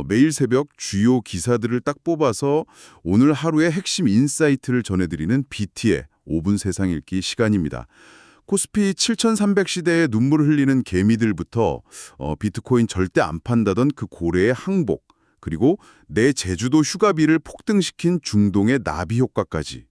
매일 새벽 주요 기사들을 딱 뽑아서 오늘 하루의 핵심 인사이트를 전해드리는 BT의 5분 세상 읽기 시간입니다. 코스피 7,300 시대에 눈물을 흘리는 개미들부터 비트코인 절대 안 판다던 그 고래의 항복, 그리고 내 제주도 휴가비를 폭등시킨 중동의 나비 효과까지.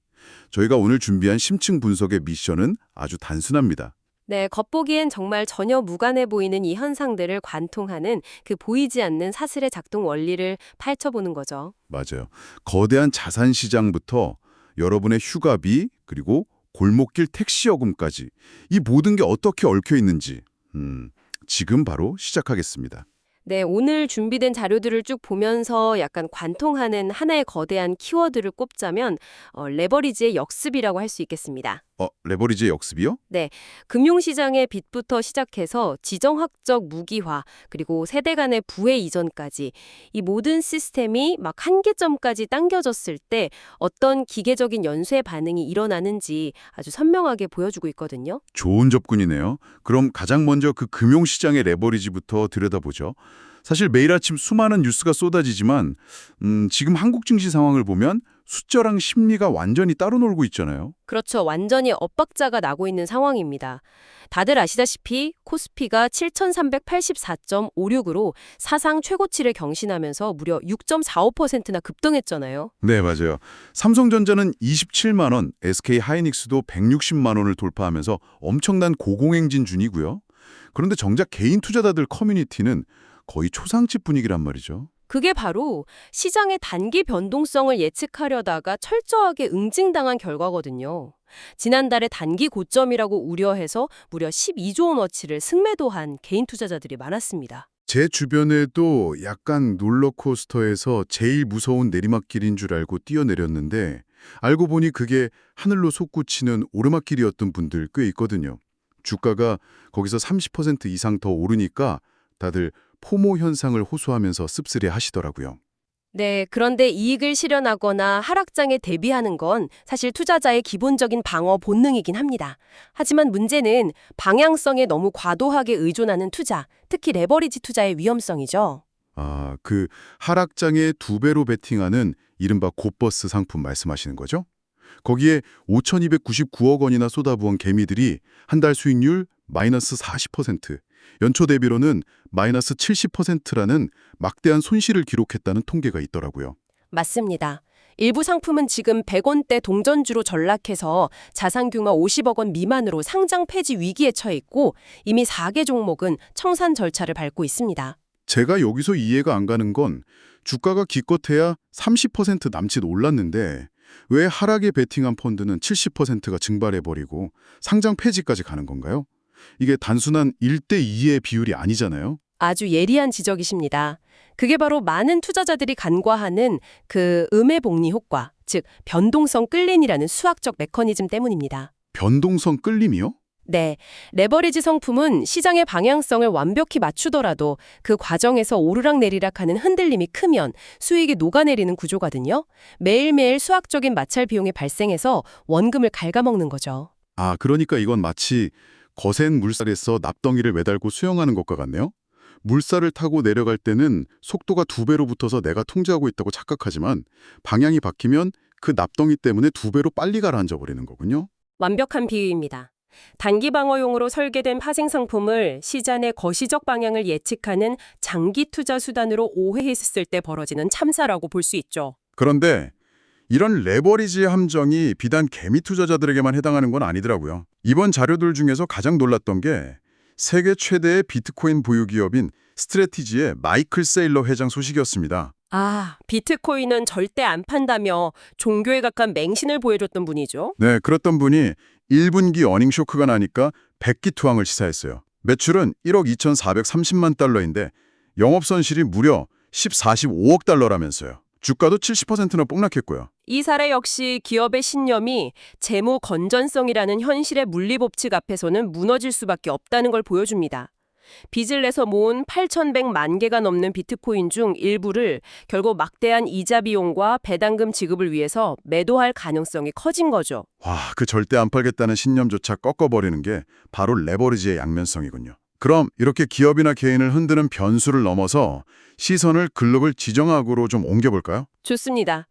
저희가 오늘 준비한 심층 분석의 미션은 아주 단순합니다. 네, 겉보기엔 정말 전혀 무관해 보이는 이 현상들을 관통하는 그 보이지 않는 사슬의 작동 원리를 파헤쳐보는 거죠. 맞아요. 거대한 자산 시장부터 여러분의 휴가비, 그리고 골목길 택시 요금까지 이 모든 게 어떻게 얽혀 있는지 지금 바로 시작하겠습니다. 네, 오늘 준비된 자료들을 쭉 보면서 약간 관통하는 하나의 거대한 키워드를 꼽자면 레버리지의 역습이라고 할 수 있겠습니다. 레버리지의 역습이요? 네, 금융시장의 빚부터 시작해서 지정학적 무기화, 그리고 세대 간의 부의 이전까지 이 모든 시스템이 막 한계점까지 당겨졌을 때 어떤 기계적인 연쇄 반응이 일어나는지 아주 선명하게 보여주고 있거든요. 좋은 접근이네요. 그럼 가장 먼저 그 금융시장의 레버리지부터 들여다보죠. 사실 매일 아침 수많은 뉴스가 쏟아지지만 지금 한국 증시 상황을 보면 숫자랑 심리가 완전히 따로 놀고 있잖아요. 그렇죠. 완전히 엇박자가 나고 있는 상황입니다. 다들 아시다시피 코스피가 7,384.56으로 사상 최고치를 경신하면서 무려 6.45%나 급등했잖아요. 네, 맞아요. 삼성전자는 27만 원, SK 하이닉스도 160만 원을 돌파하면서 엄청난 고공행진 중이고요. 그런데 정작 개인 투자자들 커뮤니티는 거의 초상집 분위기란 말이죠. 그게 바로 시장의 단기 변동성을 예측하려다가 철저하게 응징당한 결과거든요. 지난달에 단기 고점이라고 우려해서 무려 12조 원어치를 승매도한 개인 투자자들이 많았습니다. 제 주변에도 약간 롤러코스터에서 제일 무서운 내리막길인 줄 알고 뛰어내렸는데 알고 보니 그게 하늘로 솟구치는 오르막길이었던 분들 꽤 있거든요. 주가가 거기서 30% 이상 더 오르니까 다들 포모 현상을 호소하면서 씁쓸해 하시더라고요. 네, 그런데 이익을 실현하거나 하락장에 대비하는 건 사실 투자자의 기본적인 방어 본능이긴 합니다. 하지만 문제는 방향성에 너무 과도하게 의존하는 투자, 특히 레버리지 투자의 위험성이죠. 그 하락장에 2배로 베팅하는 이른바 곱버스 상품 말씀하시는 거죠? 거기에 5,299억 원이나 쏟아부은 개미들이 한 달 수익률 마이너스 40%, 연초 대비로는 마이너스 70%라는 막대한 손실을 기록했다는 통계가 있더라고요. 맞습니다. 일부 상품은 지금 100원대 동전주로 전락해서 자산 규모 50억 원 미만으로 상장 폐지 위기에 처해 있고 이미 4개 종목은 청산 절차를 밟고 있습니다. 제가 여기서 이해가 안 가는 건 주가가 기껏해야 30% 남짓 올랐는데 왜 하락에 베팅한 펀드는 70%가 증발해버리고 상장 폐지까지 가는 건가요? 이게 단순한 1대2의 비율이 아니잖아요. 아주 예리한 지적이십니다. 그게 바로 많은 투자자들이 간과하는 그 음해복리 효과, 즉 변동성 끌림이라는 수학적 메커니즘 때문입니다. 변동성 끌림이요? 네, 레버리지 상품은 시장의 방향성을 완벽히 맞추더라도 그 과정에서 오르락내리락하는 흔들림이 크면 수익이 녹아내리는 구조거든요. 매일매일 수학적인 마찰 비용이 발생해서 원금을 갉아먹는 거죠. 그러니까 이건 마치 거센 물살에서 납덩이를 매달고 수영하는 것과 같네요. 물살을 타고 내려갈 때는 속도가 2배로 붙어서 내가 통제하고 있다고 착각하지만 방향이 바뀌면 그 납덩이 때문에 2배로 빨리 가라앉아 버리는 거군요. 완벽한 비유입니다. 단기 방어용으로 설계된 파생 상품을 시장의 거시적 방향을 예측하는 장기 투자 수단으로 오해했을 때 벌어지는 참사라고 볼 수 있죠. 그런데 이런 레버리지 함정이 비단 개미 투자자들에게만 해당하는 건 아니더라고요. 이번 자료들 중에서 가장 놀랐던 게 세계 최대의 비트코인 보유 기업인 스트래티지의 마이클 세일러 회장 소식이었습니다. 비트코인은 절대 안 판다며 종교에 가까운 맹신을 보여줬던 분이죠. 네, 그랬던 분이 1분기 어닝 쇼크가 나니까 백기투항을 시사했어요. 매출은 1억 2,430만 달러인데 영업 손실이 무려 14,5억 달러라면서요. 주가도 70%나 폭락했고요. 이 사례 역시 기업의 신념이 재무 건전성이라는 현실의 물리 법칙 앞에서는 무너질 수밖에 없다는 걸 보여줍니다. 빚을 내서 모은 8,100만 개가 넘는 비트코인 중 일부를 결국 막대한 이자 비용과 배당금 지급을 위해서 매도할 가능성이 커진 거죠. 그 절대 안 팔겠다는 신념조차 꺾어버리는 게 바로 레버리지의 양면성이군요. 그럼 이렇게 기업이나 개인을 흔드는 변수를 넘어서 시선을 글로벌 지정학으로 좀 옮겨볼까요? 좋습니다.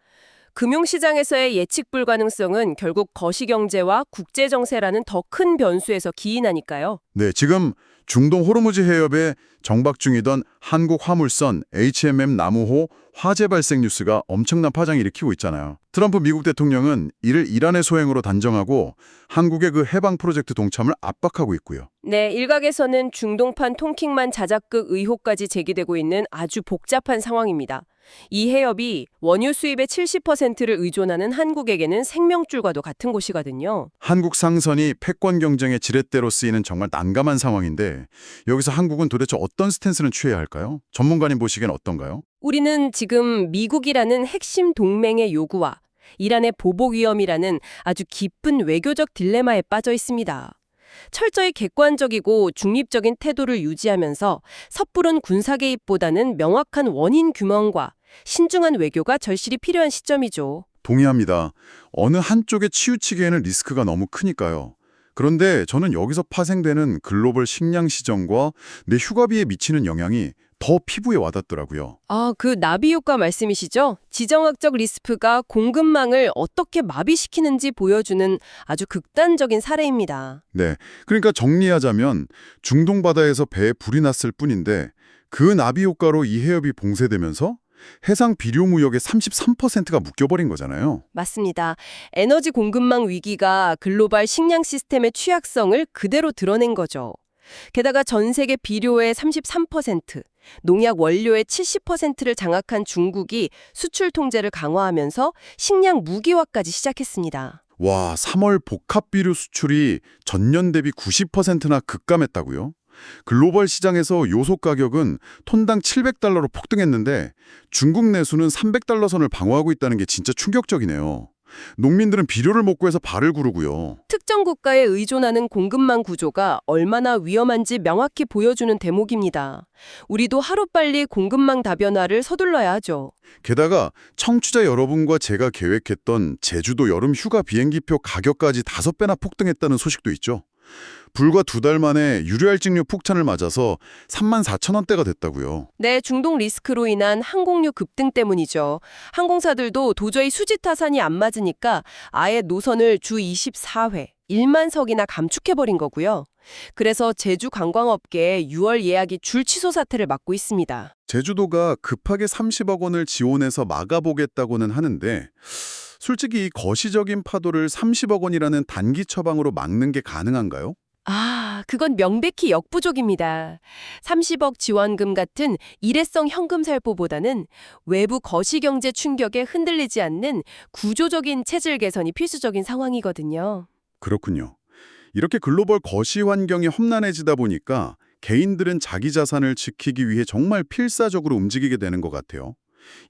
금융시장에서의 예측 불가능성은 결국 거시경제와 국제정세라는 더 큰 변수에서 기인하니까요. 네, 지금 중동 호르무즈 해협에 정박 중이던 한국 화물선 HMM 나무호 화재 발생 뉴스가 엄청난 파장을 일으키고 있잖아요. 트럼프 미국 대통령은 이를 이란의 소행으로 단정하고 한국의 그 해방 프로젝트 동참을 압박하고 있고요. 네, 일각에서는 중동판 통킹만 자작극 의혹까지 제기되고 있는 아주 복잡한 상황입니다. 이 해협이 원유 수입의 70%를 의존하는 한국에게는 생명줄과도 같은 곳이거든요. 한국 상선이 패권 경쟁의 지렛대로 쓰이는 정말 난감한 상황인데 여기서 한국은 도대체 어떤 스탠스를 취해야 할까요? 전문가님 보시기엔 어떤가요? 우리는 지금 미국이라는 핵심 동맹의 요구와 이란의 보복 위험이라는 아주 깊은 외교적 딜레마에 빠져 있습니다. 철저히 객관적이고 중립적인 태도를 유지하면서 섣부른 군사 개입보다는 명확한 원인 규명과 신중한 외교가 절실히 필요한 시점이죠. 동의합니다. 어느 한쪽에 치우치기에는 리스크가 너무 크니까요. 그런데 저는 여기서 파생되는 글로벌 식량 시정과 내 휴가비에 미치는 영향이 더 피부에 와닿더라고요. 아, 그 나비 효과 말씀이시죠? 지정학적 리스크가 공급망을 어떻게 마비시키는지 보여주는 아주 극단적인 사례입니다. 네, 그러니까 정리하자면 중동 바다에서 배에 불이 났을 뿐인데 그 나비 효과로 이 해협이 봉쇄되면서 해상 비료 무역의 33%가 묶여버린 거잖아요. 맞습니다. 에너지 공급망 위기가 글로벌 식량 시스템의 취약성을 그대로 드러낸 거죠. 게다가 전 세계 비료의 33%, 농약 원료의 70%를 장악한 중국이 수출 통제를 강화하면서 식량 무기화까지 시작했습니다. 와, 3월 복합 비료 수출이 전년 대비 90%나 급감했다고요? 글로벌 시장에서 요소 가격은 톤당 700달러로 폭등했는데 중국 내수는 300달러 선을 방어하고 있다는 게 진짜 충격적이네요. 농민들은 비료를 못 구해서 발을 구르고요. 특정 국가에 의존하는 공급망 구조가 얼마나 위험한지 명확히 보여주는 대목입니다. 우리도 하루빨리 공급망 다변화를 서둘러야 하죠. 게다가 청취자 여러분과 제가 계획했던 제주도 여름 휴가 비행기표 가격까지 5배나 폭등했다는 소식도 있죠. 불과 2달 만에 유료할증료 폭탄을 맞아서 34,000원대가 됐다고요. 네, 중동 리스크로 인한 항공료 급등 때문이죠. 항공사들도 도저히 수지 타산이 안 맞으니까 아예 노선을 주 24회, 1만 석이나 감축해버린 거고요. 그래서 제주 관광업계의 6월 예약이 줄 취소 사태를 맞고 있습니다. 제주도가 급하게 30억 원을 지원해서 막아보겠다고는 하는데 솔직히 이 거시적인 파도를 30억 원이라는 단기 처방으로 막는 게 가능한가요? 아, 그건 명백히 역부족입니다. 30억 지원금 같은 일회성 현금 살포보다는 외부 거시경제 충격에 흔들리지 않는 구조적인 체질 개선이 필수적인 상황이거든요. 그렇군요. 이렇게 글로벌 거시 환경이 험난해지다 보니까 개인들은 자기 자산을 지키기 위해 정말 필사적으로 움직이게 되는 것 같아요.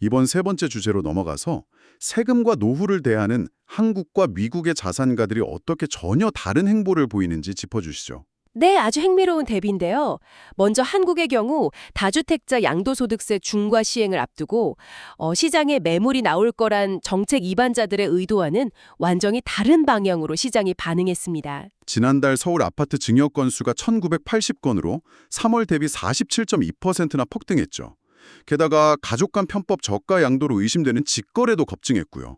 이번 세 번째 주제로 넘어가서 세금과 노후를 대하는 한국과 미국의 자산가들이 어떻게 전혀 다른 행보를 보이는지 짚어주시죠. 네, 아주 흥미로운 대비인데요. 먼저 한국의 경우 다주택자 양도소득세 중과 시행을 앞두고 시장에 매물이 나올 거란 정책 이반자들의 의도와는 완전히 다른 방향으로 시장이 반응했습니다. 지난달 서울 아파트 증여 건수가 1980건으로 3월 대비 47.2%나 폭등했죠. 게다가 가족 간 편법 저가 양도로 의심되는 직거래도 급증했고요.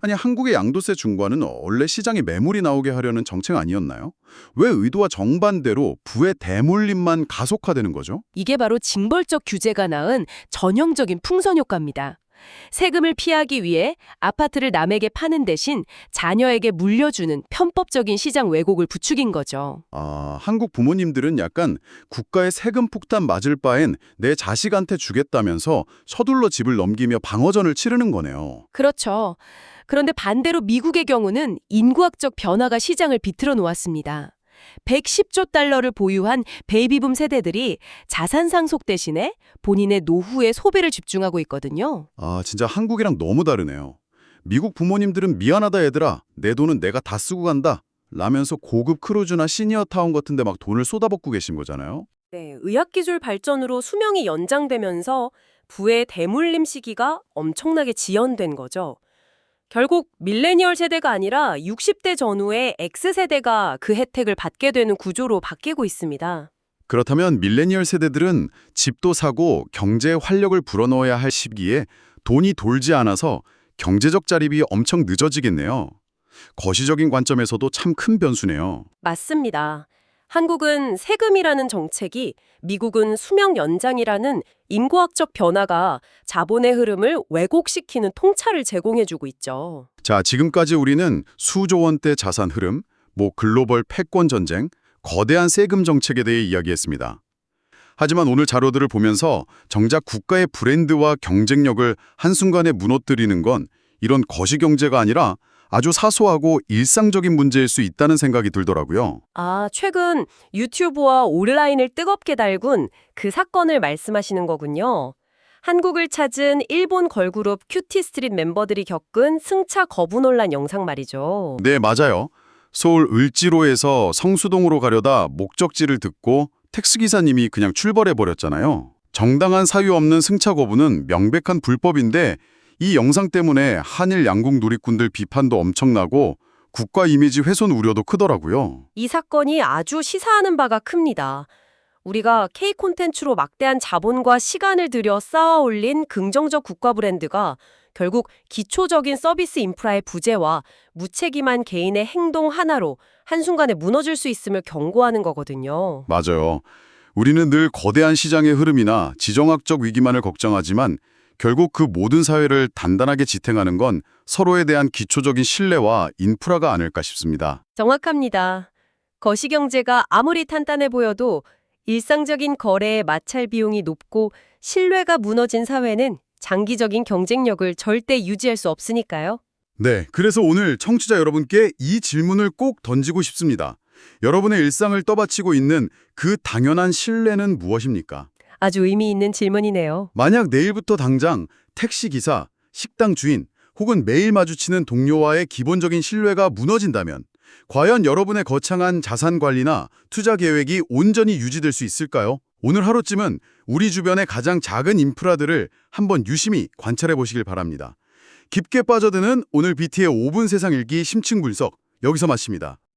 아니, 한국의 양도세 중과는 원래 시장에 매물이 나오게 하려는 정책 아니었나요? 왜 의도와 정반대로 부의 대물림만 가속화되는 거죠? 이게 바로 징벌적 규제가 낳은 전형적인 풍선 효과입니다. 세금을 피하기 위해 아파트를 남에게 파는 대신 자녀에게 물려주는 편법적인 시장 왜곡을 부추긴 거죠. 아, 한국 부모님들은 약간 국가의 세금 폭탄 맞을 바엔 내 자식한테 주겠다면서 서둘러 집을 넘기며 방어전을 치르는 거네요. 그렇죠. 그런데 반대로 미국의 경우는 인구학적 변화가 시장을 비틀어 놓았습니다. 110조 달러를 보유한 베이비붐 세대들이 자산 상속 대신에 본인의 노후에 소비를 집중하고 있거든요. 아, 진짜 한국이랑 너무 다르네요. 미국 부모님들은 미안하다 얘들아, 내 돈은 내가 다 쓰고 간다 라면서 고급 크루즈나 시니어타운 같은 데 막 돈을 쏟아붓고 계신 거잖아요. 네, 의학기술 발전으로 수명이 연장되면서 부의 대물림 시기가 엄청나게 지연된 거죠. 결국 밀레니얼 세대가 아니라 60대 전후의 X세대가 그 혜택을 받게 되는 구조로 바뀌고 있습니다. 그렇다면 밀레니얼 세대들은 집도 사고 경제에 활력을 불어넣어야 할 시기에 돈이 돌지 않아서 경제적 자립이 엄청 늦어지겠네요. 거시적인 관점에서도 참 큰 변수네요. 맞습니다. 한국은 세금이라는 정책이, 미국은 수명 연장이라는 인구학적 변화가 자본의 흐름을 왜곡시키는 통찰을 제공해주고 있죠. 자, 지금까지 우리는 수조 원대 자산 흐름, 글로벌 패권 전쟁, 거대한 세금 정책에 대해 이야기했습니다. 하지만 오늘 자료들을 보면서 정작 국가의 브랜드와 경쟁력을 한순간에 무너뜨리는 건 이런 거시경제가 아니라 아주 사소하고 일상적인 문제일 수 있다는 생각이 들더라고요. 최근 유튜브와 온라인을 뜨겁게 달군 그 사건을 말씀하시는 거군요. 한국을 찾은 일본 걸그룹 큐티스트릿 멤버들이 겪은 승차 거부 논란 영상 말이죠. 네, 맞아요. 서울 을지로에서 성수동으로 가려다 목적지를 듣고 택시기사님이 그냥 출발해버렸잖아요. 정당한 사유 없는 승차 거부는 명백한 불법인데 이 영상 때문에 한일 양국 누리꾼들 비판도 엄청나고 국가 이미지 훼손 우려도 크더라고요. 이 사건이 아주 시사하는 바가 큽니다. 우리가 K 콘텐츠로 막대한 자본과 시간을 들여 쌓아 올린 긍정적 국가 브랜드가 결국 기초적인 서비스 인프라의 부재와 무책임한 개인의 행동 하나로 한순간에 무너질 수 있음을 경고하는 거거든요. 맞아요. 우리는 늘 거대한 시장의 흐름이나 지정학적 위기만을 걱정하지만 결국 그 모든 사회를 단단하게 지탱하는 건 서로에 대한 기초적인 신뢰와 인프라가 아닐까 싶습니다. 정확합니다. 거시경제가 아무리 탄탄해 보여도 일상적인 거래의 마찰 비용이 높고 신뢰가 무너진 사회는 장기적인 경쟁력을 절대 유지할 수 없으니까요. 네, 그래서 오늘 청취자 여러분께 이 질문을 꼭 던지고 싶습니다. 여러분의 일상을 떠받치고 있는 그 당연한 신뢰는 무엇입니까? 아주 의미 있는 질문이네요. 만약 내일부터 당장 택시기사, 식당 주인 혹은 매일 마주치는 동료와의 기본적인 신뢰가 무너진다면 과연 여러분의 거창한 자산 관리나 투자 계획이 온전히 유지될 수 있을까요? 오늘 하루쯤은 우리 주변의 가장 작은 인프라들을 한번 유심히 관찰해 보시길 바랍니다. 깊게 빠져드는 오늘 BT의 5분 세상 읽기 심층 분석 여기서 마칩니다.